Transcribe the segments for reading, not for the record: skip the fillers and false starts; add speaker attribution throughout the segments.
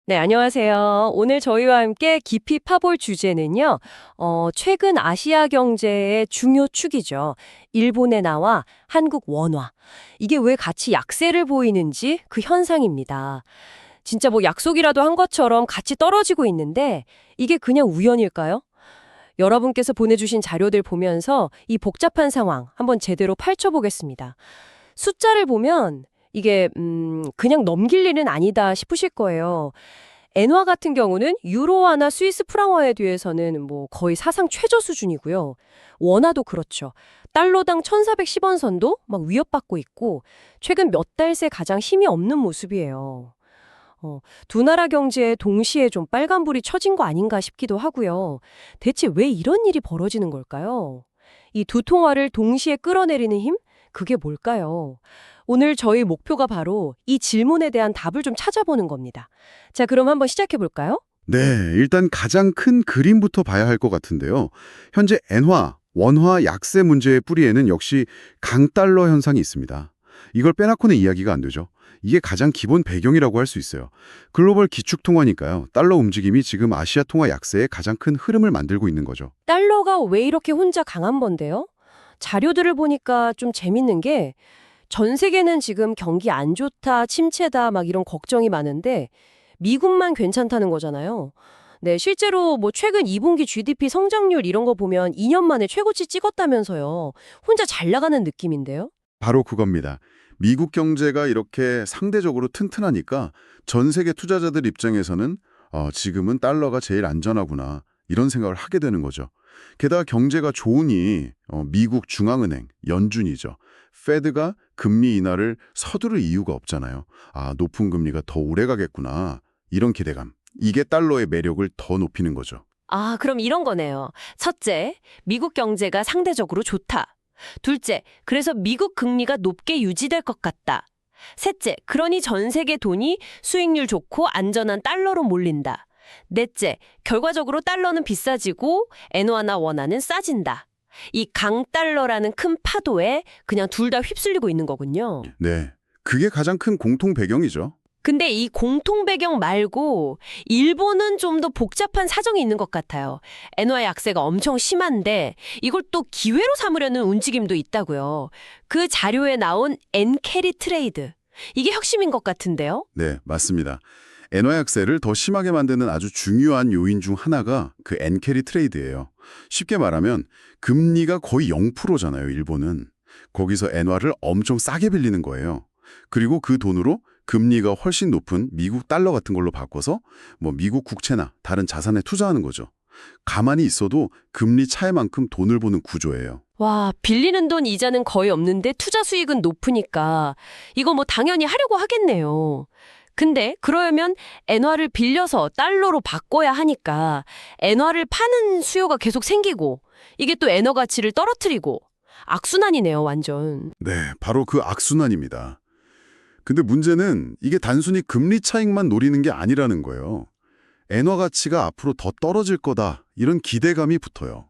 Speaker 1: 네, 안녕하세요. 오늘 저희와 함께 깊이 파볼 주제는요, 최근 아시아 경제의 중요 축이죠. 일본의 나와 한국 원화. 이게 왜 같이 약세를 보이는지 그 현상입니다. 진짜 뭐 약속이라도 한 것처럼 같이 떨어지고 있는데, 이게 그냥 우연일까요? 여러분께서 보내주신 자료들 보면서 이 복잡한 상황 한번 제대로 펼쳐보겠습니다. 숫자를 보면 이게 그냥 넘길 일은 아니다 싶으실 거예요. 엔화 같은 경우는 유로화나 스위스 프랑화에 비해서는 뭐 거의 사상 최저 수준이고요. 원화도 그렇죠. 달러당 1,410원 선도 막 위협받고 있고 최근 몇 달 새 가장 힘이 없는 모습이에요. 두 나라 경제에 동시에 좀 빨간불이 쳐진 거 아닌가 싶기도 하고요. 대체 왜 이런 일이 벌어지는 걸까요? 이 두 통화를 동시에 끌어내리는 힘? 그게 뭘까요? 오늘 저희 목표가 바로 이 질문에 대한 답을 좀 찾아보는 겁니다. 자, 그럼 한번 시작해 볼까요?
Speaker 2: 네, 일단 가장 큰 그림부터 봐야 할 것 같은데요. 현재 엔화, 원화 약세 문제의 뿌리에는 역시 강달러 현상이 있습니다. 이걸 빼놓고는 이야기가 안 되죠. 이게 가장 기본 배경이라고 할 수 있어요. 글로벌 기축통화니까요. 달러 움직임이 지금 아시아 통화 약세의 가장 큰 흐름을 만들고 있는 거죠.
Speaker 1: 달러가 왜 이렇게 혼자 강한 건데요? 자료들을 보니까 좀 재밌는 게 전 세계는 지금 경기 안 좋다, 침체다 막 이런 걱정이 많은데 미국만 괜찮다는 거잖아요. 네, 실제로 뭐 최근 2분기 GDP 성장률 이런 거 보면 2년 만에 최고치 찍었다면서요. 혼자 잘 나가는 느낌인데요.
Speaker 2: 바로 그겁니다. 미국 경제가 이렇게 상대적으로 튼튼하니까 전 세계 투자자들 입장에서는 지금은 달러가 제일 안전하구나 이런 생각을 하게 되는 거죠. 게다가 경제가 좋으니 미국 중앙은행, 연준이죠. 페드가 금리 인하를 서두를 이유가 없잖아요. 아, 높은 금리가 더 오래 가겠구나. 이런 기대감. 이게 달러의 매력을 더 높이는 거죠.
Speaker 1: 아, 그럼 이런 거네요. 첫째, 미국 경제가 상대적으로 좋다. 둘째, 그래서 미국 금리가 높게 유지될 것 같다. 셋째, 그러니 전 세계 돈이 수익률 좋고 안전한 달러로 몰린다. 넷째, 결과적으로 달러는 비싸지고 엔화나 원화는 싸진다. 이 강달러라는 큰 파도에 그냥 둘 다 휩쓸리고 있는 거군요.
Speaker 2: 네. 그게 가장 큰 공통 배경이죠.
Speaker 1: 근데 이 공통 배경 말고 일본은 좀 더 복잡한 사정이 있는 것 같아요. 엔화 약세가 엄청 심한데 이걸 또 기회로 삼으려는 움직임도 있다고요. 그 자료에 나온 엔캐리 트레이드. 이게 핵심인 것 같은데요.
Speaker 2: 네, 맞습니다. 엔화 약세를 더 심하게 만드는 아주 중요한 요인 중 하나가 그 엔캐리 트레이드예요. 쉽게 말하면 금리가 거의 0%잖아요, 일본은. 거기서 엔화를 엄청 싸게 빌리는 거예요. 그리고 그 돈으로 금리가 훨씬 높은 미국 달러 같은 걸로 바꿔서 뭐 미국 국채나 다른 자산에 투자하는 거죠. 가만히 있어도 금리 차이만큼 돈을 버는 구조예요.
Speaker 1: 와, 빌리는 돈 이자는 거의 없는데 투자 수익은 높으니까 이거 뭐 당연히 하려고 하겠네요. 근데 그러면 엔화를 빌려서 달러로 바꿔야 하니까 엔화를 파는 수요가 계속 생기고 이게 또 엔화 가치를 떨어뜨리고 악순환이네요, 완전.
Speaker 2: 네, 바로 그 악순환입니다. 근데 문제는 이게 단순히 금리 차익만 노리는 게 아니라는 거예요. 엔화 가치가 앞으로 더 떨어질 거다 이런 기대감이 붙어요.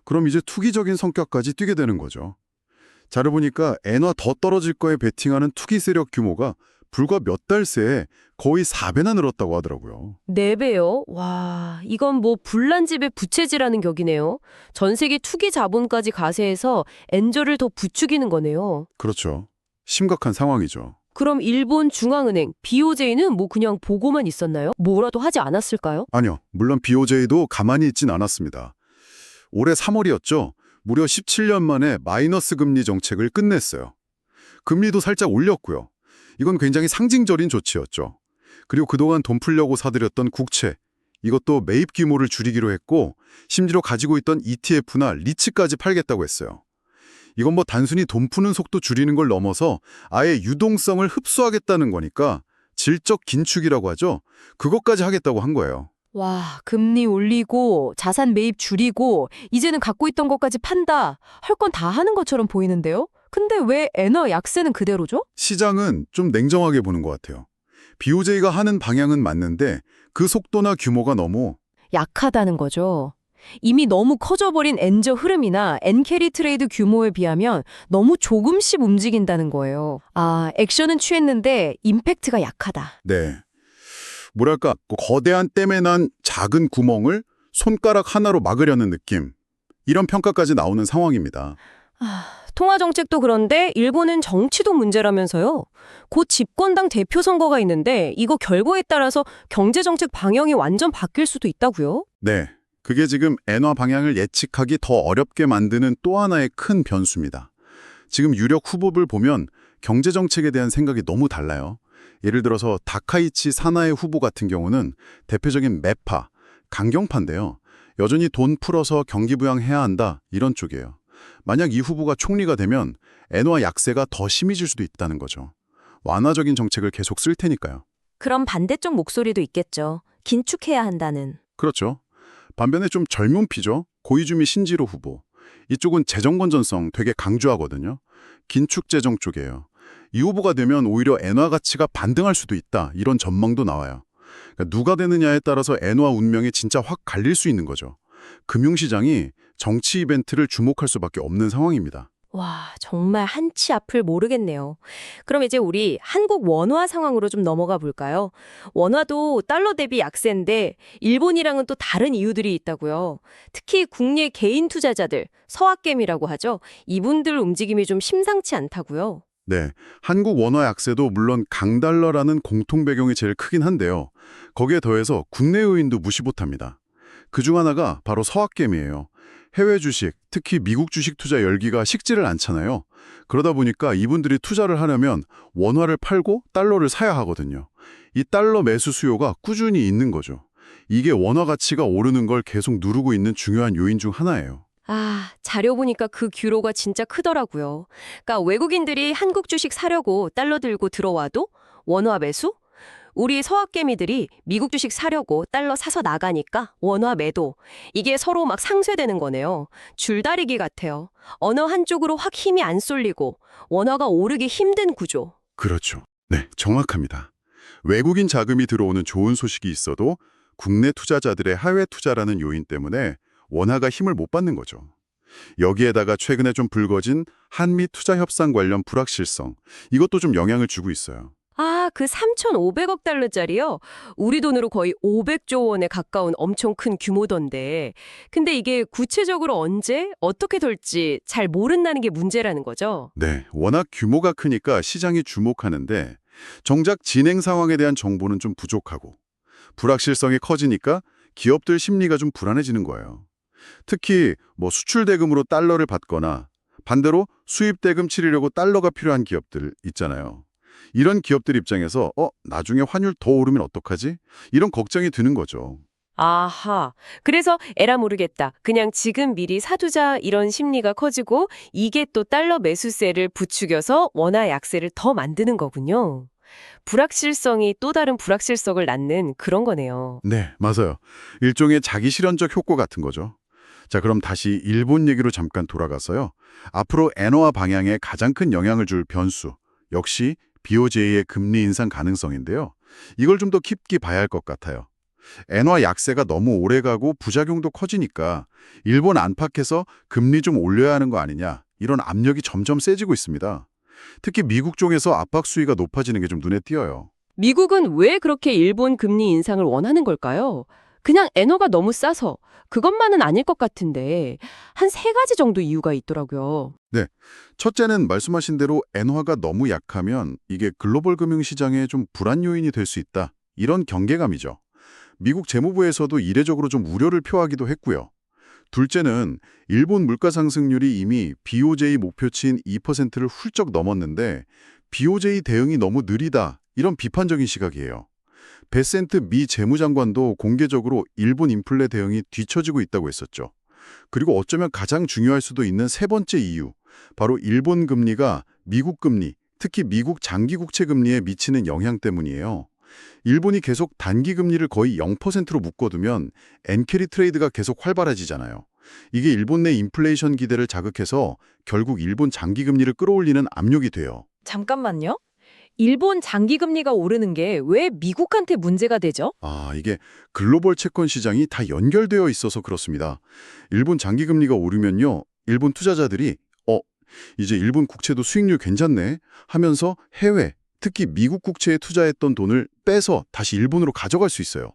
Speaker 2: 그럼 이제 투기적인 성격까지 띠게 되는 거죠. 자료 보니까 엔화 더 떨어질 거에 베팅하는 투기 세력 규모가 불과 몇 달 새에 거의 4배나 늘었다고 하더라고요.
Speaker 1: 4배요? 와, 이건 뭐 불난집의 부채질하는 격이네요. 전 세계 투기 자본까지 가세해서 엔저를 더 부추기는 거네요.
Speaker 2: 그렇죠. 심각한 상황이죠.
Speaker 1: 그럼 일본 중앙은행, BOJ는 뭐 그냥 보고만 있었나요? 뭐라도 하지 않았을까요?
Speaker 2: 아니요. 물론 BOJ도 가만히 있진 않았습니다. 올해 3월이었죠. 무려 17년 만에 마이너스 금리 정책을 끝냈어요. 금리도 살짝 올렸고요. 이건 굉장히 상징적인 조치였죠. 그리고 그동안 돈 풀려고 사들였던 국채, 이것도 매입 규모를 줄이기로 했고 심지어 가지고 있던 ETF나 리츠까지 팔겠다고 했어요. 이건 뭐 단순히 돈 푸는 속도 줄이는 걸 넘어서 아예 유동성을 흡수하겠다는 거니까 질적 긴축이라고 하죠. 그것까지 하겠다고 한 거예요.
Speaker 1: 와, 금리 올리고 자산 매입 줄이고 이제는 갖고 있던 것까지 판다. 할 건 다 하는 것처럼 보이는데요? 근데 왜 엔화 약세는 그대로죠?
Speaker 2: 시장은 좀 냉정하게 보는 것 같아요. BOJ가 하는 방향은 맞는데 그 속도나 규모가 너무
Speaker 1: 약하다는 거죠. 이미 너무 커져버린 엔저 흐름이나 엔캐리 트레이드 규모에 비하면 너무 조금씩 움직인다는 거예요. 아, 액션은 취했는데 임팩트가 약하다.
Speaker 2: 네. 뭐랄까, 그 거대한 댐에 난 작은 구멍을 손가락 하나로 막으려는 느낌. 이런 평가까지 나오는 상황입니다.
Speaker 1: 통화 정책도 그런데 일본은 정치도 문제라면서요. 곧 집권당 대표 선거가 있는데 이거 결과에 따라서 경제 정책 방향이 완전 바뀔 수도 있다고요?
Speaker 2: 네, 그게 지금 엔화 방향을 예측하기 더 어렵게 만드는 또 하나의 큰 변수입니다. 지금 유력 후보를 보면 경제 정책에 대한 생각이 너무 달라요. 예를 들어서 다카이치 사나에 후보 같은 경우는 대표적인 매파, 강경파인데요. 여전히 돈 풀어서 경기 부양해야 한다 이런 쪽이에요. 만약 이 후보가 총리가 되면 엔화 약세가 더 심해질 수도 있다는 거죠. 완화적인 정책을 계속 쓸 테니까요.
Speaker 1: 그럼 반대쪽 목소리도 있겠죠. 긴축해야 한다는.
Speaker 2: 그렇죠. 반면에 좀 젊은 피죠. 고이즈미 신지로 후보. 이쪽은 재정 건전성 되게 강조하거든요. 긴축 재정 쪽이에요. 이 후보가 되면 오히려 엔화 가치가 반등할 수도 있다. 이런 전망도 나와요. 그러니까 누가 되느냐에 따라서 엔화 운명이 진짜 확 갈릴 수 있는 거죠. 금융시장이 정치 이벤트를 주목할 수밖에 없는 상황입니다.
Speaker 1: 와, 정말 한치 앞을 모르겠네요. 그럼 이제 우리 한국 원화 상황으로 좀 넘어가 볼까요? 원화도 달러 대비 약세인데 일본이랑은 또 다른 이유들이 있다고요. 특히 국내 개인 투자자들, 서학개미라고 하죠. 이분들 움직임이 좀 심상치 않다고요.
Speaker 2: 네, 한국 원화 약세도 물론 강달러라는 공통 배경이 제일 크긴 한데요. 거기에 더해서 국내 요인도 무시 못합니다. 그중 하나가 바로 서학개미예요. 해외 주식, 특히 미국 주식 투자 열기가 식지를 않잖아요. 그러다 보니까 이분들이 투자를 하려면 원화를 팔고 달러를 사야 하거든요. 이 달러 매수 수요가 꾸준히 있는 거죠. 이게 원화 가치가 오르는 걸 계속 누르고 있는 중요한 요인 중 하나예요.
Speaker 1: 자료 보니까 그 규모가 진짜 크더라고요. 그러니까 외국인들이 한국 주식 사려고 달러 들고 들어와도 원화 매수? 우리 서학개미들이 미국 주식 사려고 달러 사서 나가니까 원화 매도. 이게 서로 막 상쇄되는 거네요. 줄다리기 같아요. 어느 한쪽으로 확 힘이 안 쏠리고 원화가 오르기 힘든 구조.
Speaker 2: 그렇죠. 네, 정확합니다. 외국인 자금이 들어오는 좋은 소식이 있어도 국내 투자자들의 해외 투자라는 요인 때문에 원화가 힘을 못 받는 거죠. 여기에다가 최근에 좀 불거진 한미 투자 협상 관련 불확실성, 이것도 좀 영향을 주고 있어요.
Speaker 1: 그 3,500억 달러짜리요? 우리 돈으로 거의 500조 원에 가까운 엄청 큰 규모던데. 근데 이게 구체적으로 언제, 어떻게 될지 잘 모른다는 게 문제라는 거죠?
Speaker 2: 네, 워낙 규모가 크니까 시장이 주목하는데 정작 진행 상황에 대한 정보는 좀 부족하고 불확실성이 커지니까 기업들 심리가 좀 불안해지는 거예요. 특히 수출 대금으로 달러를 받거나 반대로 수입 대금 치르려고 달러가 필요한 기업들 있잖아요. 이런 기업들 입장에서 나중에 환율 더 오르면 어떡하지? 이런 걱정이 드는 거죠.
Speaker 1: 아하. 그래서 에라 모르겠다. 그냥 지금 미리 사두자 이런 심리가 커지고 이게 또 달러 매수세를 부추겨서 원화 약세를 더 만드는 거군요. 불확실성이 또 다른 불확실성을 낳는 그런 거네요.
Speaker 2: 네, 맞아요. 일종의 자기 실현적 효과 같은 거죠. 자, 그럼 다시 일본 얘기로 잠깐 돌아가서요. 앞으로 엔화 방향에 가장 큰 영향을 줄 변수, 역시 BOJ의 금리 인상 가능성인데요. 이걸 좀 더 깊게 봐야 할 것 같아요. 엔화 약세가 너무 오래가고 부작용도 커지니까 일본 안팎에서 금리 좀 올려야 하는 거 아니냐, 이런 압력이 점점 세지고 있습니다. 특히 미국 쪽에서 압박 수위가 높아지는 게 좀 눈에 띄어요.
Speaker 1: 미국은 왜 그렇게 일본 금리 인상을 원하는 걸까요? 그냥 엔화가 너무 싸서 그것만은 아닐 것 같은데 한 세 가지 정도 이유가 있더라고요.
Speaker 2: 네, 첫째는 말씀하신 대로 엔화가 너무 약하면 이게 글로벌 금융시장에 좀 불안 요인이 될 수 있다. 이런 경계감이죠. 미국 재무부에서도 이례적으로 좀 우려를 표하기도 했고요. 둘째는 일본 물가 상승률이 이미 BOJ 목표치인 2%를 훌쩍 넘었는데 BOJ 대응이 너무 느리다. 이런 비판적인 시각이에요. 베센트 미 재무장관도 공개적으로 일본 인플레 대응이 뒤처지고 있다고 했었죠. 그리고 어쩌면 가장 중요할 수도 있는 세 번째 이유, 바로 일본 금리가 미국 금리, 특히 미국 장기 국채 금리에 미치는 영향 때문이에요. 일본이 계속 단기 금리를 거의 0%로 묶어두면 엔캐리 트레이드가 계속 활발해지잖아요. 이게 일본 내 인플레이션 기대를 자극해서 결국 일본 장기 금리를 끌어올리는 압력이 돼요.
Speaker 1: 잠깐만요. 일본 장기 금리가 오르는 게 왜 미국한테 문제가 되죠?
Speaker 2: 이게 글로벌 채권 시장이 다 연결되어 있어서 그렇습니다. 일본 장기 금리가 오르면요, 일본 투자자들이 이제 일본 국채도 수익률 괜찮네 하면서 해외, 특히 미국 국채에 투자했던 돈을 빼서 다시 일본으로 가져갈 수 있어요.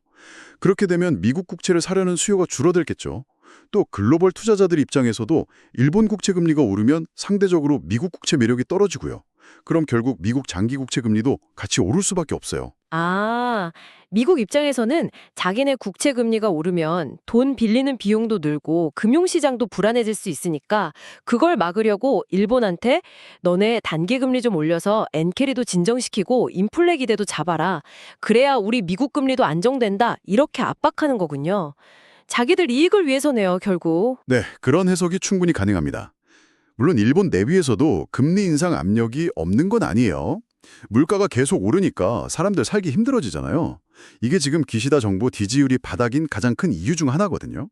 Speaker 2: 그렇게 되면 미국 국채를 사려는 수요가 줄어들겠죠. 또 글로벌 투자자들 입장에서도 일본 국채 금리가 오르면 상대적으로 미국 국채 매력이 떨어지고요. 그럼 결국 미국 장기 국채 금리도 같이 오를 수밖에 없어요.
Speaker 1: 아, 미국 입장에서는 자기네 국채 금리가 오르면 돈 빌리는 비용도 늘고 금융시장도 불안해질 수 있으니까 그걸 막으려고 일본한테 너네 단기 금리 좀 올려서 엔캐리도 진정시키고 인플레 기대도 잡아라. 그래야 우리 미국 금리도 안정된다. 이렇게 압박하는 거군요. 자기들 이익을 위해서네요, 결국.
Speaker 2: 네, 그런 해석이 충분히 가능합니다. 물론 일본 내부에서도 금리 인상 압력이 없는 건 아니에요. 물가가 계속 오르니까 사람들 살기 힘들어지잖아요. 이게 지금 기시다 정부 지지율이 바닥인 가장 큰 이유 중 하나거든요.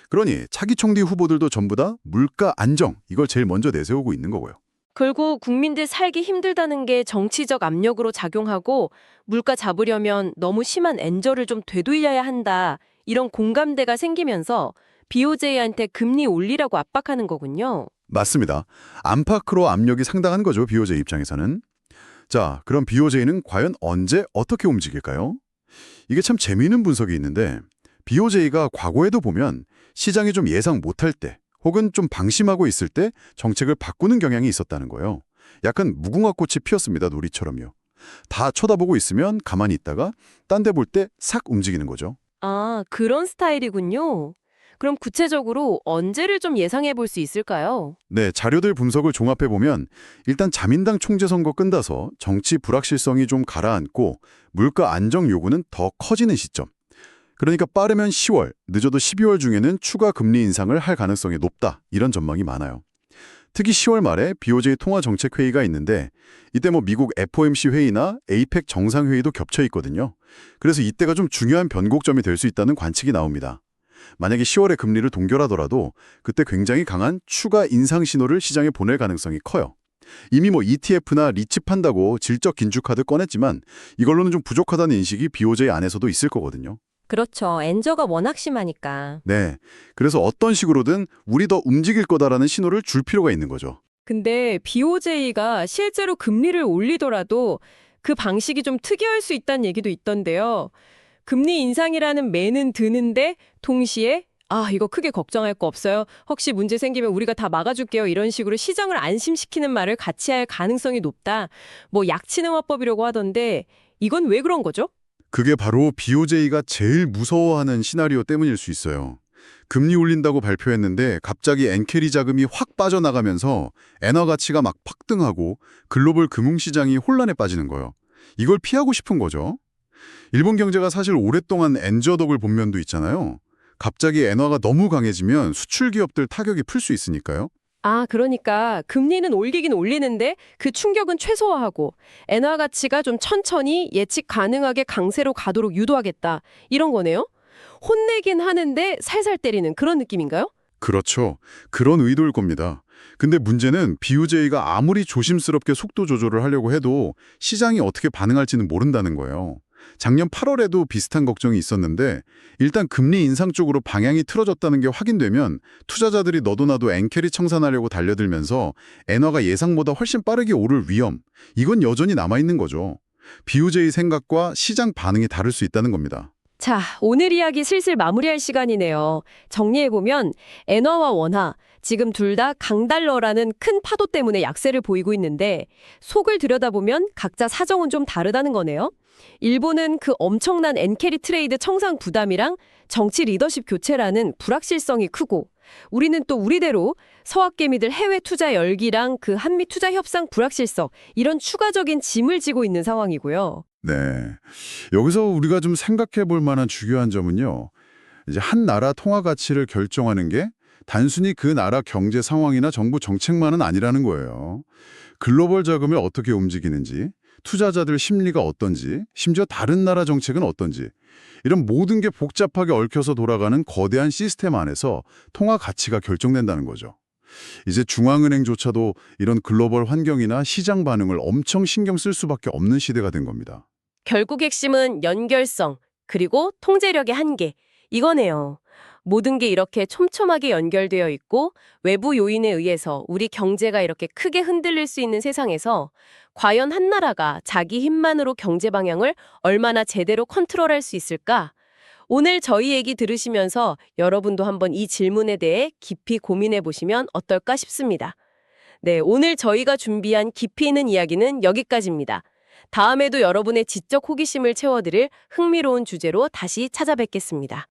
Speaker 2: 그러니 차기 총리 후보들도 전부 다 물가 안정, 이걸 제일 먼저 내세우고 있는 거고요.
Speaker 1: 결국 국민들 살기 힘들다는 게 정치적 압력으로 작용하고 물가 잡으려면 너무 심한 엔저를 좀 되돌려야 한다. 이런 공감대가 생기면서 BOJ한테 금리 올리라고 압박하는 거군요.
Speaker 2: 맞습니다. 안팎으로 압력이 상당한 거죠, BOJ 입장에서는. 자, 그럼 BOJ는 과연 언제 어떻게 움직일까요? 이게 참 재미있는 분석이 있는데 BOJ가 과거에도 보면 시장이 좀 예상 못할 때 혹은 좀 방심하고 있을 때 정책을 바꾸는 경향이 있었다는 거예요. 약간 무궁화 꽃이 피었습니다, 놀이처럼요. 다 쳐다보고 있으면 가만히 있다가 딴 데 볼 때 싹 움직이는 거죠.
Speaker 1: 아, 그런 스타일이군요. 그럼 구체적으로 언제를 좀 예상해 볼 수 있을까요?
Speaker 2: 네, 자료들 분석을 종합해 보면 일단 자민당 총재 선거 끝나서 정치 불확실성이 좀 가라앉고 물가 안정 요구는 더 커지는 시점. 그러니까 빠르면 10월, 늦어도 12월 중에는 추가 금리 인상을 할 가능성이 높다. 이런 전망이 많아요. 특히 10월 말에 BOJ 통화정책회의가 있는데 이때 미국 FOMC 회의나 APEC 정상회의도 겹쳐 있거든요. 그래서 이때가 좀 중요한 변곡점이 될 수 있다는 관측이 나옵니다. 만약에 10월에 금리를 동결하더라도 그때 굉장히 강한 추가 인상 신호를 시장에 보낼 가능성이 커요. 이미 ETF나 리츠 판다고 질적 긴축카드 꺼냈지만 이걸로는 좀 부족하다는 인식이 BOJ 안에서도 있을 거거든요.
Speaker 1: 그렇죠. 엔저가 워낙 심하니까.
Speaker 2: 네, 그래서 어떤 식으로든 우리 더 움직일 거다라는 신호를 줄 필요가 있는 거죠.
Speaker 1: 근데 BOJ가 실제로 금리를 올리더라도 그 방식이 좀 특이할 수 있다는 얘기도 있던데요. 금리 인상이라는 매는 드는데 동시에 이거 크게 걱정할 거 없어요. 혹시 문제 생기면 우리가 다 막아줄게요. 이런 식으로 시장을 안심시키는 말을 같이 할 가능성이 높다. 약치능화법이라고 하던데 이건 왜 그런 거죠?
Speaker 2: 그게 바로 BOJ가 제일 무서워하는 시나리오 때문일 수 있어요. 금리 올린다고 발표했는데 갑자기 엔캐리 자금이 확 빠져나가면서 엔화 가치가 막 폭등하고 글로벌 금융시장이 혼란에 빠지는 거예요. 이걸 피하고 싶은 거죠. 일본 경제가 사실 오랫동안 엔저덕을 본 면도 있잖아요. 갑자기 엔화가 너무 강해지면 수출 기업들 타격이 풀 수 있으니까요.
Speaker 1: 그러니까 금리는 올리긴 올리는데 그 충격은 최소화하고 엔화 가치가 좀 천천히 예측 가능하게 강세로 가도록 유도하겠다. 이런 거네요. 혼내긴 하는데 살살 때리는 그런 느낌인가요?
Speaker 2: 그렇죠. 그런 의도일 겁니다. 근데 문제는 BOJ가 아무리 조심스럽게 속도 조절을 하려고 해도 시장이 어떻게 반응할지는 모른다는 거예요. 작년 8월에도 비슷한 걱정이 있었는데 일단 금리 인상 쪽으로 방향이 틀어졌다는 게 확인되면 투자자들이 너도나도 엔캐리 청산하려고 달려들면서 엔화가 예상보다 훨씬 빠르게 오를 위험, 이건 여전히 남아있는 거죠. BOJ 생각과 시장 반응이 다를 수 있다는 겁니다.
Speaker 1: 자, 오늘 이야기 슬슬 마무리할 시간이네요. 정리해보면 엔화와 원화, 지금 둘 다 강달러라는 큰 파도 때문에 약세를 보이고 있는데 속을 들여다보면 각자 사정은 좀 다르다는 거네요. 일본은 그 엄청난 엔캐리 트레이드 청산 부담이랑 정치 리더십 교체라는 불확실성이 크고 우리는 또 우리대로 서학개미들 해외 투자 열기랑 그 한미 투자 협상 불확실성 이런 추가적인 짐을 지고 있는 상황이고요.
Speaker 2: 네. 여기서 우리가 좀 생각해 볼 만한 중요한 점은요. 이제 한 나라 통화 가치를 결정하는 게 단순히 그 나라 경제 상황이나 정부 정책만은 아니라는 거예요. 글로벌 자금을 어떻게 움직이는지, 투자자들 심리가 어떤지, 심지어 다른 나라 정책은 어떤지 이런 모든 게 복잡하게 얽혀서 돌아가는 거대한 시스템 안에서 통화 가치가 결정된다는 거죠. 이제 중앙은행조차도 이런 글로벌 환경이나 시장 반응을 엄청 신경 쓸 수밖에 없는 시대가 된 겁니다.
Speaker 1: 결국 핵심은 연결성, 그리고 통제력의 한계, 이거네요.
Speaker 3: 모든 게 이렇게 촘촘하게 연결되어 있고 외부 요인에 의해서 우리 경제가 이렇게 크게 흔들릴 수 있는 세상에서 과연 한 나라가 자기 힘만으로 경제 방향을 얼마나 제대로 컨트롤할 수 있을까? 오늘 저희 얘기 들으시면서 여러분도 한번 이 질문에 대해 깊이 고민해 보시면 어떨까 싶습니다. 네, 오늘 저희가 준비한 깊이 있는 이야기는 여기까지입니다. 다음에도 여러분의 지적 호기심을 채워드릴 흥미로운 주제로 다시 찾아뵙겠습니다.